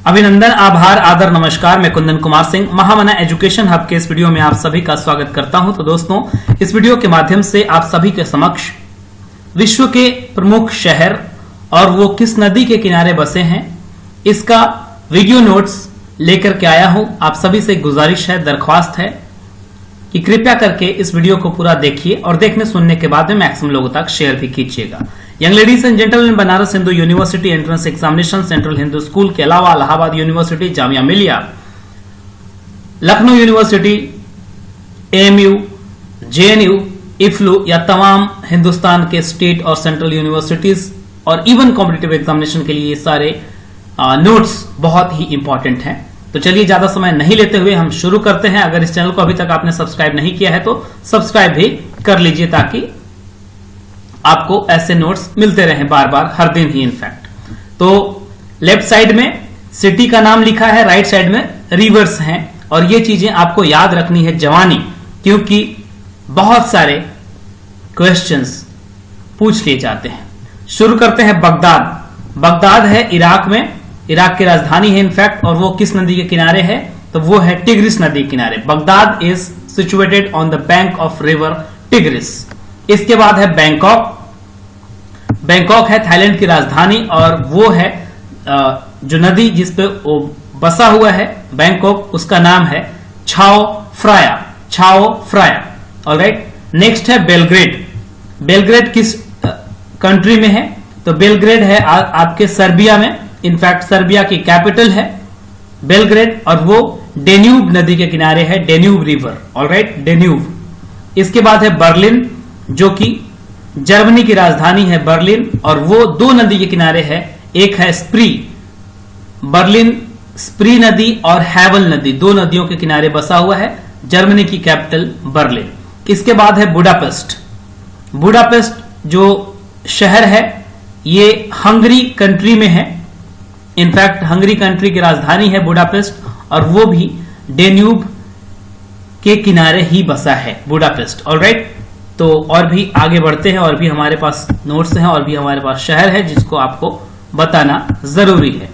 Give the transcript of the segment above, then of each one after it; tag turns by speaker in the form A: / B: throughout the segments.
A: अभिनंदन, आभार, आदर, नमस्कार। मैं कुंदन कुमार सिंह महामना एजुकेशन हब के इस वीडियो में आप सभी का स्वागत करता हूं। तो दोस्तों, इस वीडियो के माध्यम से आप सभी के समक्ष विश्व के प्रमुख शहर और वो किस नदी के किनारे बसे हैं, इसका वीडियो नोट्स लेकर के आया हूं। आप सभी से गुजारिश है, दरख्वास्त है कि कृपया करके इस वीडियो को पूरा देखिए और देखने सुनने के बाद में मैक्सिमम लोगों तक शेयर भी कीजिएगा। Young ladies and gentleman, Banaras Hindu university entrance examination, central Hindu school के अलावा Allahabad university, Jamia Millia, Lucknow university, AMU, JNU, इफ्लू या तमाम हिंदुस्तान के स्टेट और सेंट्रल यूनिवर्सिटीज और इवन कॉम्पिटिटिव एग्जामिनेशन के लिए ये सारे नोट्स बहुत ही इंपॉर्टेंट हैं। तो चलिए ज्यादा समय नहीं लेते हुए हम शुरू करते हैं। अगर इस चैनल को अभी तक आपने सब्सक्राइब नहीं किया है तो सब्सक्राइब भी कर लीजिए ताकि आपको ऐसे नोट्स मिलते रहें बार बार, हर दिन ही इनफैक्ट। तो लेफ्ट साइड में सिटी का नाम लिखा है, राइट साइड में रिवर्स हैं और ये चीजें आपको याद रखनी है जवानी, क्योंकि बहुत सारे क्वेश्चंस पूछ लिए जाते हैं। शुरू करते हैं बगदाद। बगदाद है इराक में, इराक की राजधानी है इनफैक्ट, और वो किस नदी के किनारे है तो वो है टिग्रिस नदी के किनारे। Baghdad is situated on the bank of river tigris. इसके बाद है बैंकॉक। बैंकॉक है थाईलैंड की राजधानी और वो है जो नदी जिसपे वो बसा हुआ है बैंकॉक, उसका नाम है Chao Phraya. Chao Phraya, alright. Next है बेलग्रेड। बेलग्रेड किस कंट्री में है तो बेलग्रेड है आपके सर्बिया में, इनफैक्ट सर्बिया की कैपिटल है बेलग्रेड और वो डेन्यूब नदी के किनारे है, डेन्यूब रिवर, ऑलराइट, डेन्यूब। इसके बाद है बर्लिन जो कि जर्मनी की राजधानी है बर्लिन और वो दो नदी के किनारे है, एक है स्प्री। बर्लिन स्प्री नदी और हैवल नदी, दो नदियों के किनारे बसा हुआ है, जर्मनी की कैपिटल बर्लिन। इसके बाद है बुडापेस्ट। बुडापेस्ट जो शहर है ये हंगरी कंट्री में है, इनफैक्ट हंगरी कंट्री की राजधानी है बुडापेस्ट और वो भी डेन्यूब के किनारे ही बसा है बुडापेस्ट, ऑलराइट। तो और भी आगे बढ़ते हैं, और भी हमारे पास नोट्स हैं और भी हमारे पास शहर है जिसको आपको बताना जरूरी है।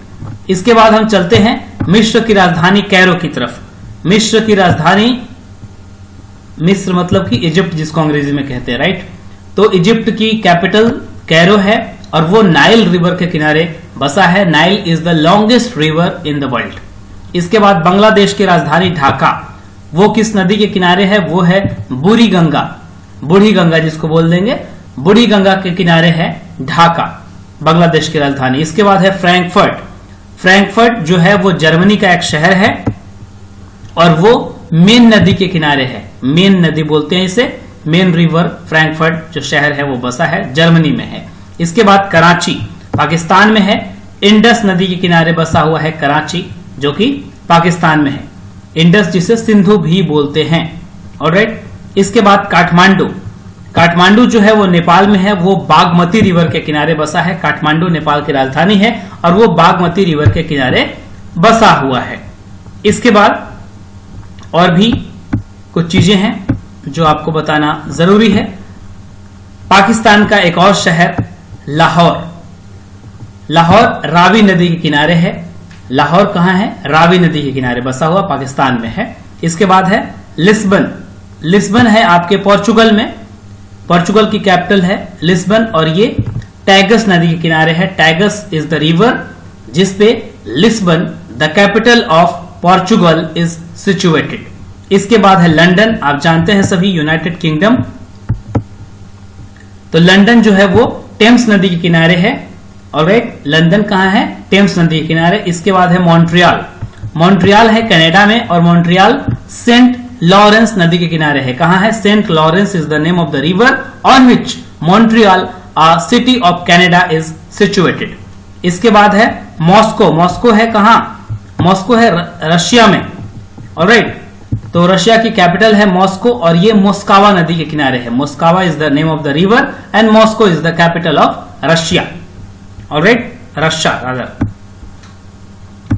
A: इसके बाद हम चलते हैं मिस्र की राजधानी कैरो की तरफ। मिस्र की राजधानी, मिस्र मतलब कि इजिप्ट जिसको अंग्रेजी में कहते हैं, राइट। तो इजिप्ट की कैपिटल कैरो है और वो नाइल रिवर के किनारे बसा है। Nile is the longest river in the world. इसके बाद बांग्लादेश की राजधानी ढाका, वो किस नदी के किनारे है, वो है बुरी गंगा, बूढ़ी गंगा जिसको बोल देंगे, बूढ़ी गंगा के किनारे है ढाका, बांग्लादेश की राजधानी। इसके बाद है फ्रैंकफर्ट। फ्रैंकफर्ट जो है वो जर्मनी का एक शहर है और वो मेन नदी के किनारे है, मेन नदी बोलते हैं इसे, मेन रिवर फ्रैंकफर्ट जो शहर है वो बसा है, जर्मनी में है। इसके बाद कराची पाकिस्तान में है, इंडस नदी के किनारे बसा हुआ है कराची जो कि पाकिस्तान में है, इंडस जिसे सिंधु भी बोलते हैं, ऑलराइट। इसके बाद काठमांडू। काठमांडू जो है वो नेपाल में है, वो बागमती रिवर के किनारे बसा है। काठमांडू नेपाल की राजधानी है और वो बागमती रिवर के किनारे बसा हुआ है। इसके बाद और भी कुछ चीजें हैं जो आपको बताना जरूरी है। पाकिस्तान का एक और शहर लाहौर। लाहौर रावी नदी के किनारे है। लाहौर कहां है, रावी नदी के किनारे बसा हुआ पाकिस्तान में है। इसके बाद है लिस्बन। लिस्बन है आपके पोर्चुगल में, पोर्चुगल की कैपिटल है लिस्बन और ये टैगस नदी के किनारे है। टैगस इज द रिवर जिसपे Lisbon the capital of Portugal is situated. इसके बाद है लंदन, आप जानते हैं सभी, यूनाइटेड किंगडम। तो लंदन जो है वो टेम्स नदी के किनारे है, ऑलराइट। लंदन कहां है, टेम्स नदी के किनारे। इसके बाद है मॉन्ट्रियल। मॉन्ट्रियल है कनाडा में और मॉन्ट्रियल सेंट लॉरेंस नदी के किनारे है। कहां है, Saint Lawrence is the name of the river on which Montreal city of Canada is situated. इसके बाद है मॉस्को। मॉस्को है कहां, मॉस्को है रशिया में, ऑलराइट। तो रशिया की कैपिटल है मॉस्को और ये मोस्कावा नदी के किनारे है। Moskva is the name of the river and Moscow is the capital of Russia, alright, Russia अगर।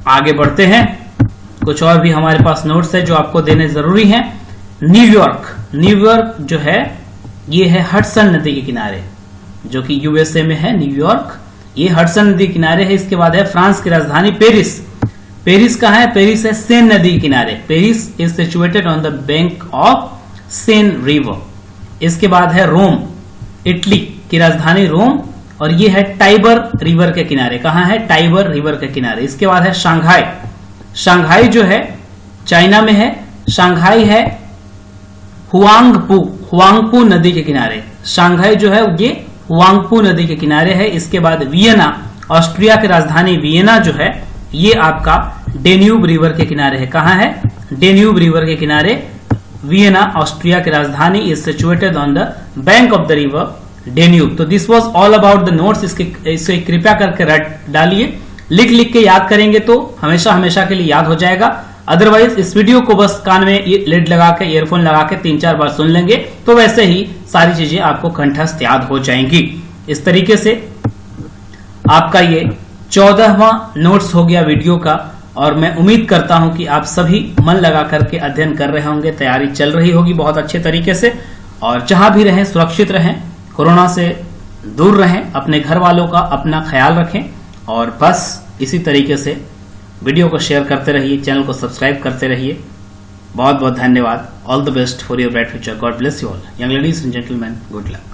A: आगे बढ़ते हैं, कुछ और भी हमारे पास नोट्स है जो आपको देने जरूरी हैं। न्यूयॉर्क। न्यूयॉर्क जो है ये है हडसन नदी के किनारे जो कि यूएसए में है न्यूयॉर्क, ये हडसन नदी किनारे है। इसके बाद है फ्रांस की राजधानी पेरिस। पेरिस कहाँ है? पेरिस है सेन नदी के किनारे। Paris is situated on the bank of Sen river. इसके बाद है रोम, इटली की राजधानी रोम, और ये है टाइबर रिवर के किनारे। कहाँ है? टाइबर रिवर के किनारे। इसके बाद है शंघाई। शंघाई जो है चाइना में है। शंघाई है हुआंगपू नदी के किनारे। शंघाई जो है ये हुआंगपू नदी के किनारे है। इसके बाद वियना, ऑस्ट्रिया की राजधानी वियना जो है ये आपका डेन्यूब रिवर के किनारे है। कहाँ है? डेन्यूब रिवर के किनारे वियना, ऑस्ट्रिया की राजधानी, is situated on the bank of the river Danube. तो this was all about the notes. इसे कृपया करके रट डालिए, लिख के याद करेंगे तो हमेशा हमेशा के लिए याद हो जाएगा। अदरवाइज इस वीडियो को बस कान में लीड लगा के, ईयरफोन लगा के 3-4 बार सुन लेंगे तो वैसे ही सारी चीजें आपको कंठस्थ याद हो जाएंगी। इस तरीके से आपका ये 14वां नोट्स हो गया वीडियो का, और मैं उम्मीद करता हूं कि आप सभी मन लगा करके अध्ययन कर रहे होंगे, तैयारी चल रही होगी बहुत अच्छे तरीके से। और जहां भी रहें सुरक्षित रहें, कोरोना से दूर रहें, अपने घर वालों का अपना ख्याल रखें, और बस इसी तरीके से वीडियो को शेयर करते रहिए, चैनल को सब्सक्राइब करते रहिए। बहुत बहुत धन्यवाद। All the best for your bright future. God bless you all. Young ladies and gentleman, good luck.